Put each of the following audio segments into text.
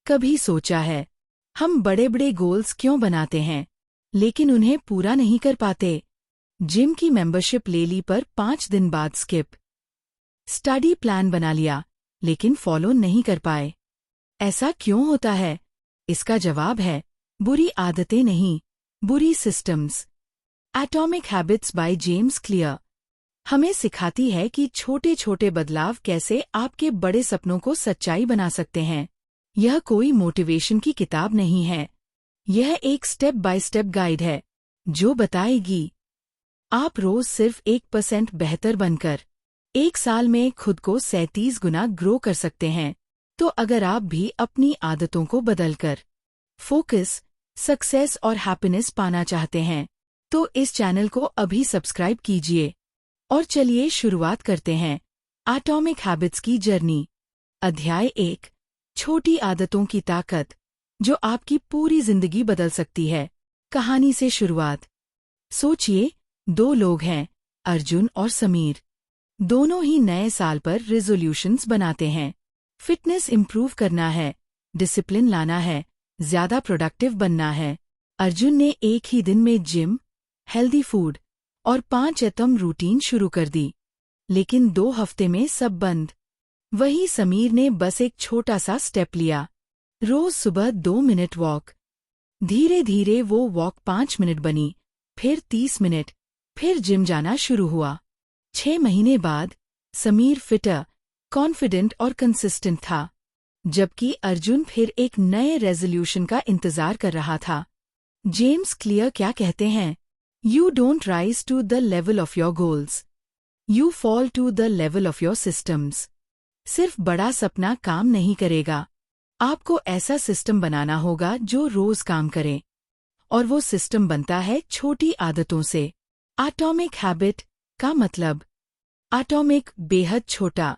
कभी सोचा है हम बड़े बड़े गोल्स क्यों बनाते हैं लेकिन उन्हें पूरा नहीं कर पाते? जिम की मेंबरशिप ले ली पर 5 दिन बाद स्किप। स्टडी प्लान बना लिया लेकिन फॉलो नहीं कर पाए। ऐसा क्यों होता है? इसका जवाब है बुरी आदतें नहीं, बुरी systems. Atomic habits by James clear हमें सिखाती है कि छोटे छोटे बदलाव कैसे आपके बड़े सपनों को सच्चाई बना सकते हैं। यह कोई मोटिवेशन की किताब नहीं है, यह एक स्टेप बाय स्टेप गाइड है जो बताएगी आप रोज सिर्फ 1% बेहतर बनकर 1 साल में खुद को 37 गुना ग्रो कर सकते हैं। तो अगर आप भी अपनी आदतों को बदलकर फोकस, सक्सेस और हैप्पीनेस पाना चाहते हैं तो इस चैनल को अभी सब्सक्राइब कीजिए। और चलिए शुरुआत करते हैं एटॉमिक हैबिट्स की जर्नी। अध्याय 1, छोटी आदतों की ताकत जो आपकी पूरी जिंदगी बदल सकती है। कहानी से शुरुआत। सोचिए, 2 लोग हैं, अर्जुन और समीर। दोनों ही नए साल पर रेजोल्यूशंस बनाते हैं। फिटनेस इंप्रूव करना है, डिसिप्लिन लाना है, ज्यादा प्रोडक्टिव बनना है। अर्जुन ने एक ही दिन में जिम, हेल्दी फूड और 5 एटम रूटीन शुरू कर दी। लेकिन 2 हफ्ते में सब बंद। वही समीर ने बस एक छोटा सा स्टेप लिया, रोज सुबह 2 मिनट वॉक। धीरे धीरे वो वॉक 5 मिनट बनी, फिर 30 मिनट, फिर जिम जाना शुरू हुआ। 6 महीने बाद समीर फिटर, कॉन्फिडेंट और कंसिस्टेंट था, जबकि अर्जुन फिर एक नए रेजोल्यूशन का इंतजार कर रहा था। जेम्स क्लियर क्या कहते हैं? You don't rise to the level of your goals. You fall to the level of your systems. सिर्फ बड़ा सपना काम नहीं करेगा। आपको ऐसा सिस्टम बनाना होगा जो रोज काम करे। और वो सिस्टम बनता है छोटी आदतों से। एटॉमिक हैबिट का मतलब, एटॉमिक बेहद छोटा,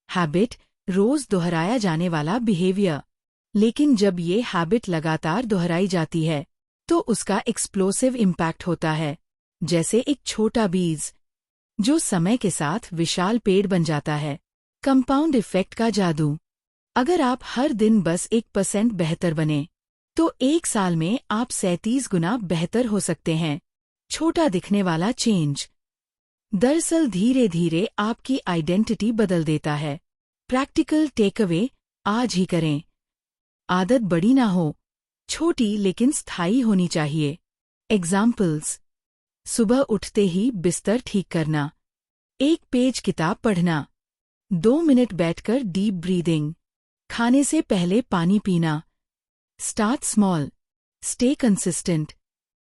हैबिट रोज दोहराया जाने वाला बिहेवियर। लेकिन जब ये हैबिट लगातार दोहराई जाती है तो उसका एक्सप्लोसिव इम्पैक्ट होता है, जैसे एक छोटा बीज जो समय के साथ विशाल पेड़ बन जाता है। कंपाउंड इफेक्ट का जादू। अगर आप हर दिन बस 1% बेहतर बने तो 1 साल में आप 37 गुना बेहतर हो सकते हैं। छोटा दिखने वाला चेंज दरअसल धीरे धीरे आपकी आइडेंटिटी बदल देता है। प्रैक्टिकल टेकअवे आज ही करें। आदत बड़ी ना हो, छोटी लेकिन स्थायी होनी चाहिए। एग्जाम्पल्स: सुबह उठते ही बिस्तर ठीक करना, 1 पेज किताब पढ़ना, 2 मिनट बैठकर डीप ब्रीदिंग, खाने से पहले पानी पीना। Start small, stay consistent,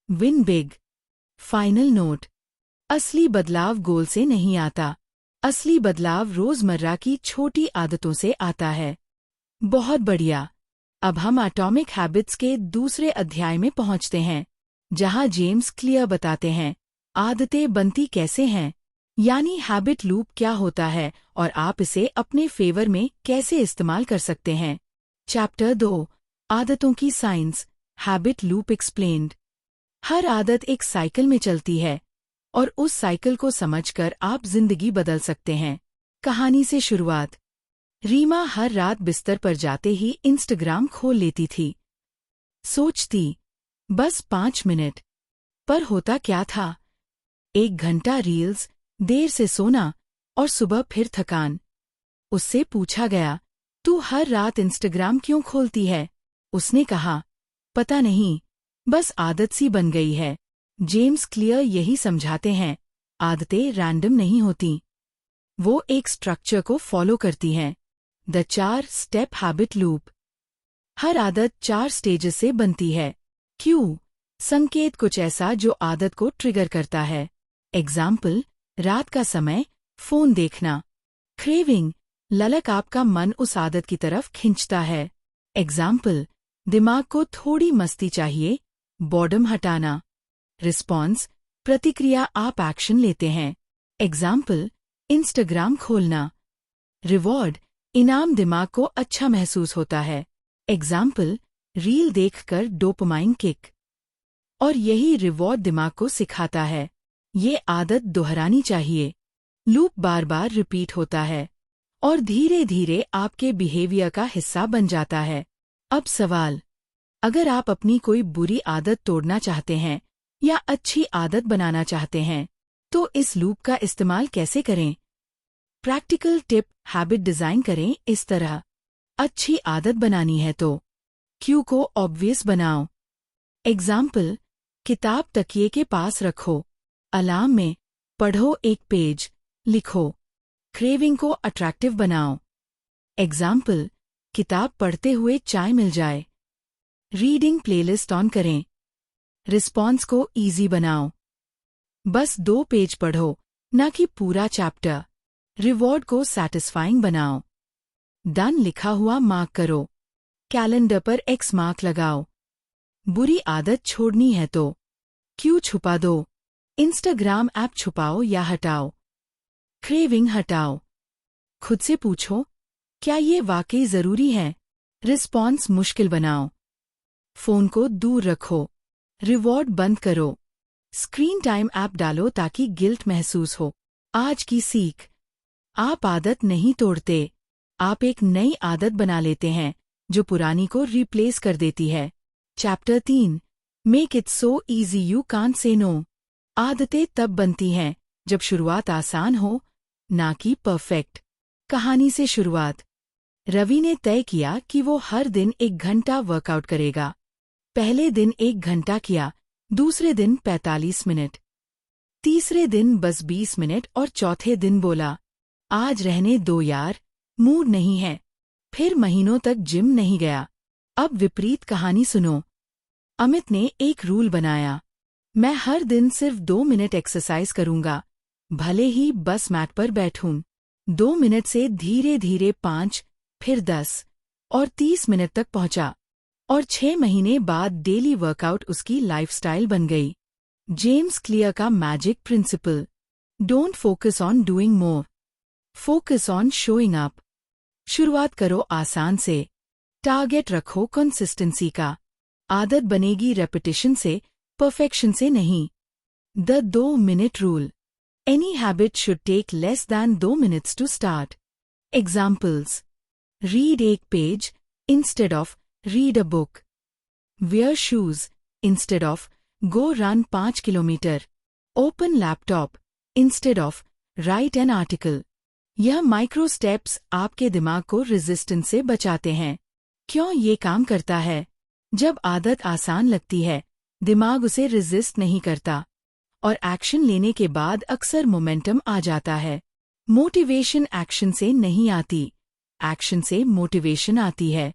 win big. Final note: असली बदलाव गोल से नहीं आता, असली बदलाव रोजमर्रा की छोटी आदतों से आता है। बहुत बढ़िया। अब हम एटॉमिक हैबिट्स के दूसरे अध्याय में पहुंचते हैं, जहां जेम्स क्लियर बताते हैं आदतें बनती कैसे हैं, यानी हैबिट लूप क्या होता है और आप इसे अपने फेवर में कैसे इस्तेमाल कर सकते हैं। चैप्टर 2, आदतों की साइंस, हैबिट लूप एक्सप्लेन्ड। हर आदत एक साइकिल में चलती है और उस साइकिल को समझकर आप जिंदगी बदल सकते हैं। कहानी से शुरुआत। रीमा हर रात बिस्तर पर जाते ही इंस्टाग्राम खोल लेती थी। सोचती, बस 5 मिनट। पर होता क्या था? 1 घंटा रील्स, देर से सोना और सुबह फिर थकान। उससे पूछा गया, तू हर रात इंस्टाग्राम क्यों खोलती है? उसने कहा, पता नहीं, बस आदत सी बन गई है। जेम्स क्लियर यही समझाते हैं, आदतें रैंडम नहीं होती, वो एक स्ट्रक्चर को फॉलो करती हैं। The 4 step habit loop. हर आदत 4 स्टेजेस से बनती है। क्यों? संकेत कुछ ऐसा जो आदत को ट्रिगर करता है। एग्जाम्पल: रात का समय, फोन देखना। क्रेविंग, ललक, आपका मन उस आदत की तरफ खींचता है। एग्जाम्पल: दिमाग को थोड़ी मस्ती चाहिए, बॉर्डम हटाना। रिस्पॉन्स, प्रतिक्रिया, आप एक्शन लेते हैं। एग्जाम्पल: इंस्टाग्राम खोलना। रिवॉर्ड, इनाम, दिमाग को अच्छा महसूस होता है। एग्जाम्पल: रील देखकर डोपामाइन किक। और यही रिवॉर्ड दिमाग को सिखाता है, ये आदत दोहरानी चाहिए। लूप बार बार रिपीट होता है और धीरे धीरे आपके बिहेवियर का हिस्सा बन जाता है। अब सवाल, अगर आप अपनी कोई बुरी आदत तोड़ना चाहते हैं या अच्छी आदत बनाना चाहते हैं, तो इस लूप का इस्तेमाल कैसे करें? प्रैक्टिकल टिप, हैबिट डिजाइन करें इस तरह। अच्छी आदत बनानी है तो क्यू को ऑब्वियस बनाओ। एग्जाम्पल, किताब तकिए के पास रखो। अलार्म में पढ़ो एक पेज लिखो। क्रेविंग को अट्रैक्टिव बनाओ। एग्जाम्पल, किताब पढ़ते हुए चाय मिल जाए। रीडिंग प्लेलिस्ट ऑन करें। रिस्पॉन्स को इजी बनाओ। बस 2 पेज पढ़ो, ना कि पूरा चैप्टर। रिवॉर्ड को सैटिस्फाइंग बनाओ। डन लिखा हुआ मार्क करो। कैलेंडर पर एक्स मार्क लगाओ। बुरी आदत छोड़नी है तो क्यू छुपा दो। इंस्टाग्राम ऐप छुपाओ या हटाओ। क्रेविंग हटाओ। खुद से पूछो, क्या ये वाकई जरूरी है? रिस्पॉन्स मुश्किल बनाओ। फोन को दूर रखो। रिवॉर्ड बंद करो। स्क्रीन टाइम ऐप डालो ताकि गिल्ट महसूस हो। आज की सीख, आप आदत नहीं तोड़ते, आप एक नई आदत बना लेते हैं जो पुरानी को रिप्लेस कर देती है। Chapter 3, make it so easy you can't say no. आदतें तब बनती हैं जब शुरुआत आसान हो, ना कि परफेक्ट। कहानी से शुरुआत। रवि ने तय किया कि वो हर दिन 1 घंटा वर्कआउट करेगा। पहले दिन 1 घंटा किया, दूसरे दिन 45 मिनट, तीसरे दिन बस 20 मिनट और चौथे दिन बोला, आज रहने दो यार, मूड नहीं है। फिर महीनों तक जिम नहीं गया। अब विपरीत कहानी सुनो। अमित ने एक रूल बनाया, मैं हर दिन सिर्फ 2 मिनट एक्सरसाइज करूंगा, भले ही बस मैट पर बैठूं। 2 मिनट से धीरे धीरे 5, फिर 10 और 30 मिनट तक पहुंचा और 6 महीने बाद डेली वर्कआउट उसकी लाइफस्टाइल बन गई। जेम्स क्लियर का magic principle, don't focus on doing more, focus on showing up. शुरुआत करो आसान से, टारगेट रखो कंसिस्टेंसी का। आदत बनेगी रेपिटेशन से, परफेक्शन से नहीं। The 2 minute rule, any habit should take less than 2 minutes to start. Examples, read 1 page instead of read a book. Wear shoes instead of go run 5 kilometre. Open laptop instead of write an article. यह micro steps आपके दिमाग को resistance से बचाते हैं। क्यों ये काम करता है? जब आदत आसान लगती है, दिमाग उसे रेजिस्ट नहीं करता और एक्शन लेने के बाद अक्सर मोमेंटम आ जाता है। मोटिवेशन एक्शन से नहीं आती, एक्शन से मोटिवेशन आती है।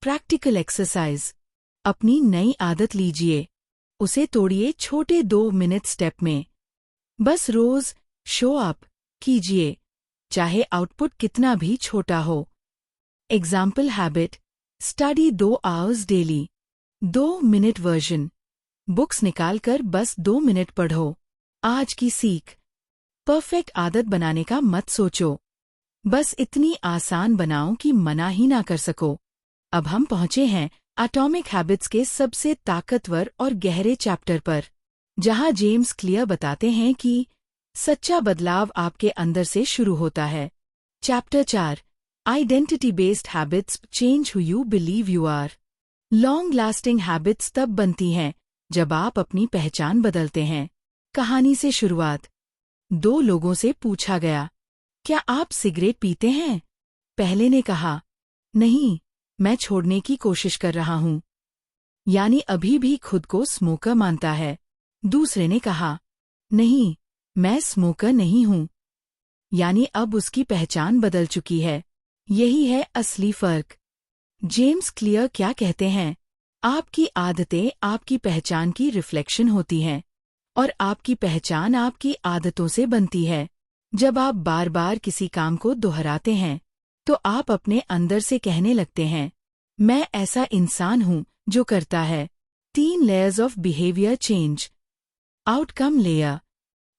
प्रैक्टिकल एक्सरसाइज, अपनी नई आदत लीजिए, उसे तोड़िए छोटे 2 मिनट स्टेप में। बस रोज शो अप कीजिए, चाहे आउटपुट कितना भी छोटा हो। Example habit, study 2 hours daily. 2 minute version, books निकालकर बस 2 मिनट पढ़ो। आज की सीख, परफेक्ट आदत बनाने का मत सोचो, बस इतनी आसान बनाओ कि मना ही ना कर सको। अब हम पहुंचे हैं एटॉमिक हैबिट्स के सबसे ताकतवर और गहरे चैप्टर पर, जहां जेम्स क्लियर बताते हैं कि सच्चा बदलाव आपके अंदर से शुरू होता है। Chapter 4, identity based habits change who you believe you are. Long lasting habits तब बनती हैं जब आप अपनी पहचान बदलते हैं। कहानी से शुरुआत। 2 लोगों से पूछा गया, क्या आप सिगरेट पीते हैं? पहले ने कहा, नहीं, मैं छोड़ने की कोशिश कर रहा हूं। यानी अभी भी खुद को स्मोकर मानता है। दूसरे ने कहा, नहीं, मैं स्मोकर नहीं हूं। यानी अब उसकी पहचान बदल चुकी है। यही है असली फर्क। जेम्स क्लियर क्या कहते हैं? आपकी आदतें आपकी पहचान की रिफ्लेक्शन होती हैं और आपकी पहचान आपकी आदतों से बनती है। जब आप बार बार किसी काम को दोहराते हैं, तो आप अपने अंदर से कहने लगते हैं, मैं ऐसा इंसान हूं जो करता है। 3 layers of behaviour change. Outcome layer,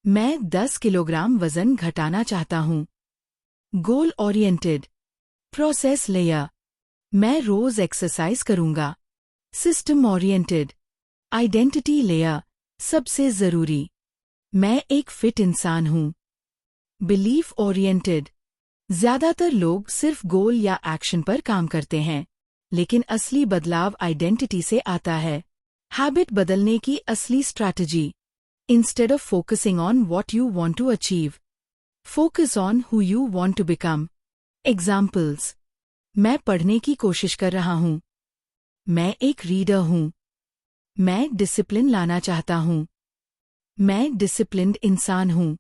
मैं 10 किलोग्राम वजन घटाना चाहता हूं। Goal oriented. प्रोसेस लेयर, मैं रोज एक्सरसाइज करूंगा। System oriented. आइडेंटिटी लेयर, सबसे जरूरी, मैं एक फिट इंसान हूं। बिलीफ ओरिएंटेड, ज्यादातर लोग सिर्फ गोल या एक्शन पर काम करते हैं, लेकिन असली बदलाव आइडेंटिटी से आता है। हैबिट बदलने की असली strategy. Instead of focusing on what you want to achieve, focus on who you want to become. Examples. मैं पढ़ने की कोशिश कर रहा हूँ। मैं एक रीडर हूँ। मैं डिसिप्लिन लाना चाहता हूँ। मैं डिसिप्लिन्ड इंसान हूँ।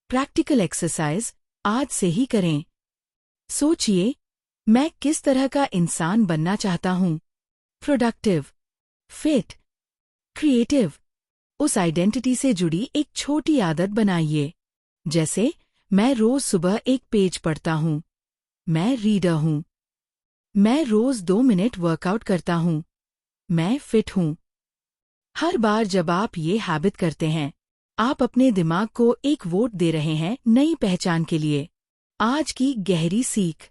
प्रैक्टिकल एक्सरसाइज आज से ही करें। सोचिए, मैं किस तरह का इंसान बनना चाहता हूँ। Productive, fit, creative. उस आइडेंटिटी से जुड़ी एक छोटी आदत बनाइए। जैसे, मैं रोज सुबह एक पेज पढ़ता हूँ। मैं रीडर हूँ। मैं रोज 2 मिनट वर्कआउट करता हूँ। मैं फिट हूँ। हर बार जब आप ये हैबिट करते हैं, आप अपने दिमाग को एक वोट दे रहे हैं नई पहचान के लिए। आज की गहरी सीख।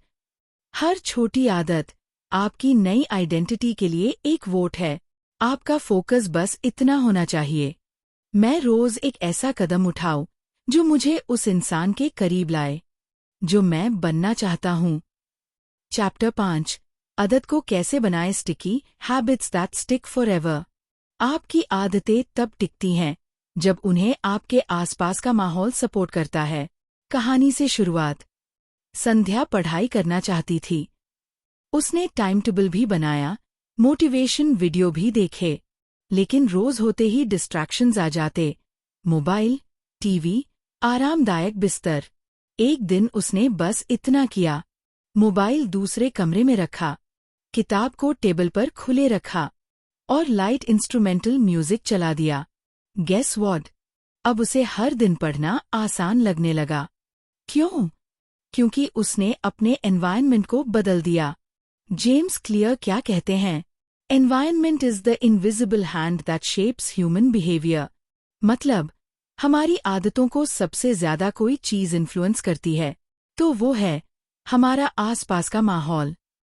हर छोटी आदत आपकी नई आइडेंटिटी के लिए एक वोट है। आपका फोकस बस इतना होना चाहिए, मैं रोज एक ऐसा कदम उठाऊं जो मुझे उस इंसान के करीब लाए जो मैं बनना चाहता हूँ। चैप्टर 5, आदत को कैसे बनाएं sticky, habits that stick forever. आपकी आदतें तब टिकती हैं जब उन्हें आपके आसपास का माहौल सपोर्ट करता है। कहानी से शुरुआत। संध्या पढ़ाई करना चाहती थी। उसने टाइम टेबल भी बनाया, मोटिवेशन वीडियो भी देखे, लेकिन रोज होते ही डिस्ट्रैक्शंस आ जाते। मोबाइल, टीवी, आरामदायक बिस्तर। एक दिन उसने बस इतना किया। मोबाइल दूसरे कमरे में रखा, किताब को टेबल पर खुले रखा और लाइट इंस्ट्रूमेंटल म्यूजिक चला दिया। Guess what? अब उसे हर दिन पढ़ना आसान लगने लगा। क्यों? क्योंकि उसने अपने एनवायरनमेंट को बदल दिया। जेम्स क्लियर क्या कहते हैं? Environment is the invisible hand that shapes human behaviour. मतलब, हमारी आदतों को सबसे ज्यादा कोई चीज इन्फ्लुएंस करती है तो वो है हमारा आसपास का माहौल।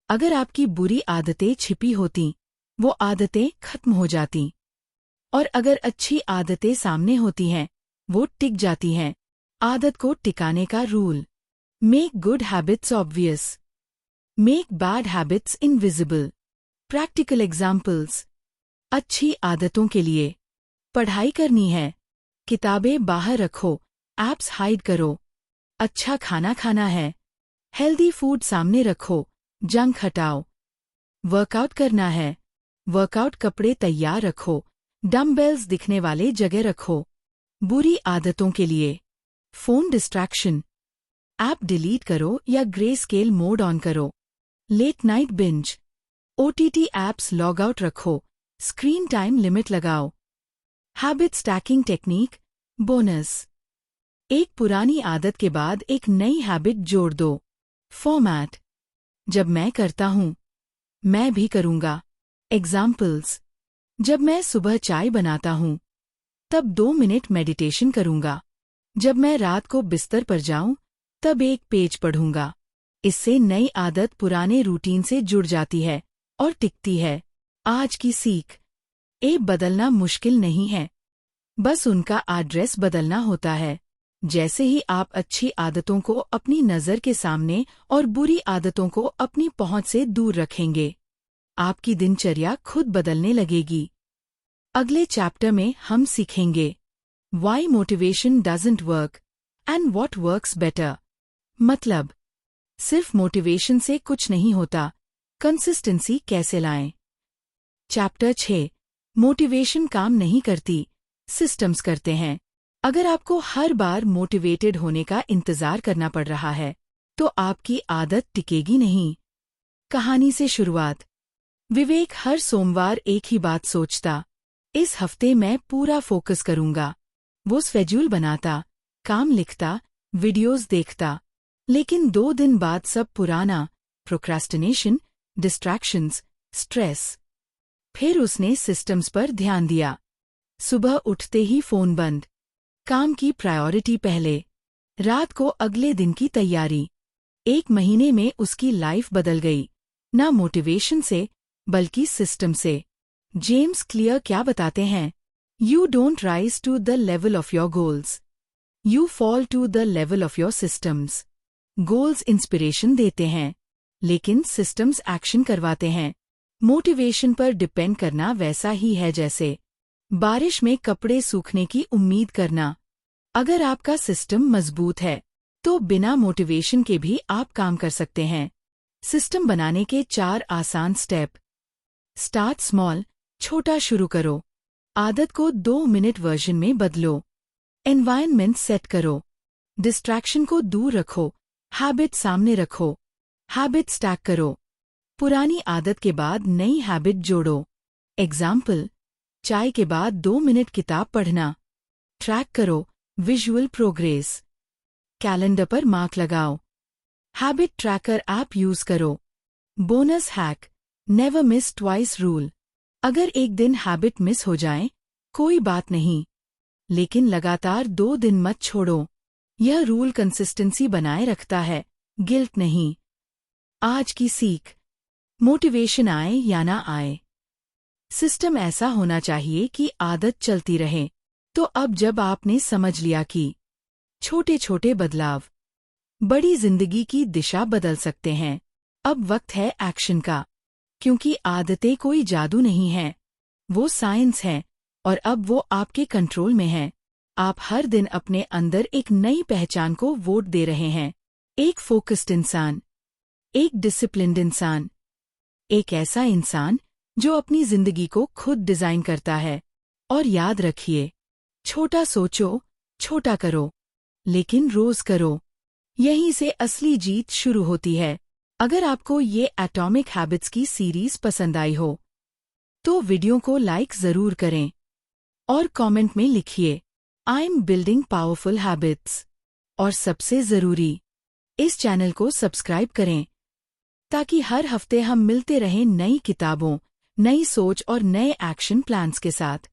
अगर आपकी बुरी आदतें छिपी होती, वो आदतें खत्म हो जाती, और अगर अच्छी आदतें सामने होती हैं, वो टिक जाती हैं। आदत को टिकाने का rule. Make good habits obvious, make bad habits invisible. Practical examples. अच्छी आदतों के लिए, पढ़ाई करनी है, किताबें बाहर रखो, ऐप्स हाइड करो। अच्छा खाना खाना है, हेल्दी फूड सामने रखो, जंक हटाओ। वर्कआउट करना है, वर्कआउट कपड़े तैयार रखो, डम्बेल्स दिखने वाले जगह रखो। बुरी आदतों के लिए, फोन डिस्ट्रैक्शन, ऐप डिलीट करो या ग्रे स्केल मोड ऑन करो। Late night binge, OTT apps log out रखो, स्क्रीन टाइम लिमिट लगाओ। Habit stacking technique, bonus. एक पुरानी आदत के बाद एक नई हैबिट जोड़ दो। फॉर्मेट, जब मैं करता हूँ, मैं भी करूँगा। एग्जाम्पल्स। जब मैं सुबह चाय बनाता हूँ, तब 2 मिनट मेडिटेशन करूँगा। जब मैं रात को बिस्तर पर जाऊँ, तब एक पेज पढ़ूंगा। इससे नई आदत पुराने रूटीन से जुड़ जाती है और टिकती है। आज की सीख। बदलना मुश्किल नहीं है, बस उनका एड्रेस बदलना होता है। जैसे ही आप अच्छी आदतों को अपनी नज़र के सामने और बुरी आदतों को अपनी पहुंच से दूर रखेंगे, आपकी दिनचर्या खुद बदलने लगेगी। अगले चैप्टर में हम सीखेंगे why motivation doesn't work and what works better. मतलब, सिर्फ मोटिवेशन से कुछ नहीं होता, कंसिस्टेंसी कैसे लाएं। चैप्टर 6, मोटिवेशन काम नहीं करती, सिस्टम्स करते हैं। अगर आपको हर बार मोटिवेटेड होने का इंतजार करना पड़ रहा है, तो आपकी आदत टिकेगी नहीं। कहानी से शुरुआत। विवेक हर सोमवार एक ही बात सोचता, इस हफ्ते मैं पूरा फोकस करूंगा। वो शेड्यूल बनाता, काम लिखता, वीडियोस देखता, लेकिन 2 दिन बाद सब पुराना, प्रोक्रास्टिनेशन, डिस्ट्रैक्शंस, स्ट्रेस। फिर उसने सिस्टम्स पर ध्यान दिया। सुबह उठते ही फोन बंद, काम की प्रायोरिटी पहले, रात को अगले दिन की तैयारी। 1 महीने में उसकी लाइफ बदल गई, ना मोटिवेशन से बल्कि सिस्टम से। जेम्स क्लियर क्या बताते हैं? You don't rise to the level of your goals, you fall to the level of your systems. Goals inspiration देते हैं, लेकिन सिस्टम्स एक्शन करवाते हैं। मोटिवेशन पर डिपेंड करना वैसा ही है जैसे बारिश में कपड़े सूखने की उम्मीद करना। अगर आपका सिस्टम मजबूत है तो बिना मोटिवेशन के भी आप काम कर सकते हैं। सिस्टम बनाने के 4 आसान स्टेप। स्टार्ट स्मॉल, छोटा शुरू करो। आदत को 2 मिनट वर्जन में बदलो। एनवायरनमेंट सेट करो। डिस्ट्रैक्शन को दूर रखो, हैबिट सामने रखो। हैबिट स्टैक करो। पुरानी आदत के बाद नई हैबिट जोड़ो। एग्जाम्पल, चाय के बाद 2 मिनट किताब पढ़ना। ट्रैक करो विजुअल प्रोग्रेस। कैलेंडर पर मार्क लगाओ। हैबिट ट्रैकर ऐप यूज करो। Bonus hack, never miss twice rule. अगर एक दिन हैबिट मिस हो जाए, कोई बात नहीं, लेकिन लगातार 2 दिन मत छोड़ो। यह रूल कंसिस्टेंसी बनाए रखता है, गिल्ट नहीं। आज की सीख, मोटिवेशन आए या ना आए, सिस्टम ऐसा होना चाहिए कि आदत चलती रहे। तो अब जब आपने समझ लिया कि छोटे छोटे बदलाव बड़ी जिंदगी की दिशा बदल सकते हैं, अब वक्त है एक्शन का। क्योंकि आदतें कोई जादू नहीं है, वो साइंस है, और अब वो आपके कंट्रोल में है। आप हर दिन अपने अंदर एक नई पहचान को वोट दे रहे हैं। एक फोकस्ड इंसान, एक डिसिप्लिन्ड इंसान, एक ऐसा इंसान जो अपनी जिंदगी को खुद डिजाइन करता है। और याद रखिए, छोटा सोचो, छोटा करो, लेकिन रोज करो। यहीं से असली जीत शुरू होती है। अगर आपको ये एटॉमिक हैबिट्स की सीरीज पसंद आई हो, तो वीडियो को लाइक जरूर करें और कमेंट में लिखिए, I am building powerful habits. और सबसे जरूरी, इस चैनल को सब्सक्राइब करें ताकि हर हफ्ते हम मिलते रहें नई किताबों, नई सोच और नए एक्शन प्लान्स के साथ।